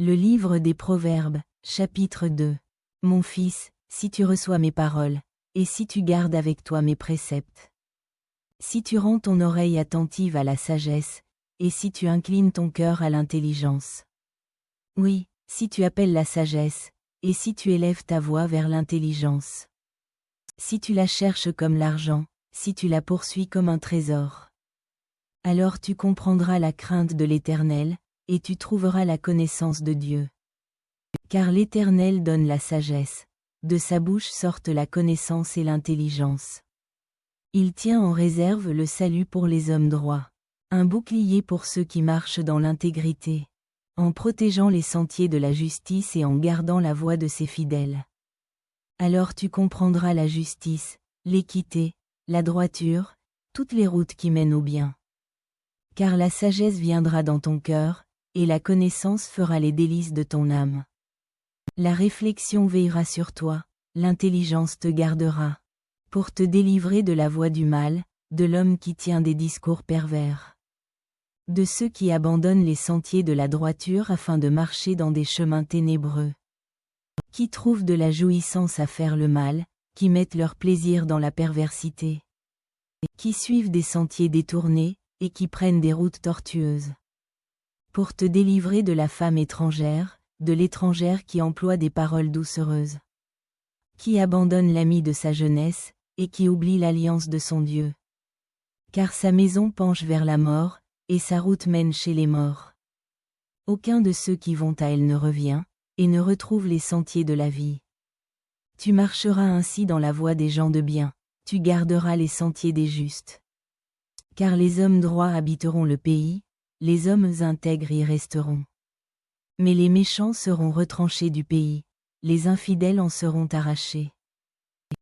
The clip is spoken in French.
Le livre des Proverbes, chapitre 2. Mon fils, si tu reçois mes paroles, et si tu gardes avec toi mes préceptes. Si tu rends ton oreille attentive à la sagesse, et si tu inclines ton cœur à l'intelligence. Oui, si tu appelles la sagesse, et si tu élèves ta voix vers l'intelligence. Si tu la cherches comme l'argent, si tu la poursuis comme un trésor. Alors tu comprendras la crainte de l'Éternel, et tu trouveras la connaissance de Dieu. Car l'Éternel donne la sagesse, de sa bouche sortent la connaissance et l'intelligence. Il tient en réserve le salut pour les hommes droits, un bouclier pour ceux qui marchent dans l'intégrité, en protégeant les sentiers de la justice et en gardant la voie de ses fidèles. Alors tu comprendras la justice, l'équité, la droiture, toutes les routes qui mènent au bien. Car la sagesse viendra dans ton cœur, et la connaissance fera les délices de ton âme. La réflexion veillera sur toi, l'intelligence te gardera, pour te délivrer de la voie du mal, de l'homme qui tient des discours pervers. De ceux qui abandonnent les sentiers de la droiture afin de marcher dans des chemins ténébreux. Qui trouvent de la jouissance à faire le mal, qui mettent leur plaisir dans la perversité. Qui suivent des sentiers détournés, et qui prennent des routes tortueuses. Pour te délivrer de la femme étrangère, de l'étrangère qui emploie des paroles doucereuses. Qui abandonne l'ami de sa jeunesse, et qui oublie l'alliance de son Dieu. Car sa maison penche vers la mort, et sa route mène chez les morts. Aucun de ceux qui vont à elle ne revient, et ne retrouve les sentiers de la vie. Tu marcheras ainsi dans la voie des gens de bien, tu garderas les sentiers des justes. Car les hommes droits habiteront le pays, les hommes intègres y resteront. Mais les méchants seront retranchés du pays, les infidèles en seront arrachés.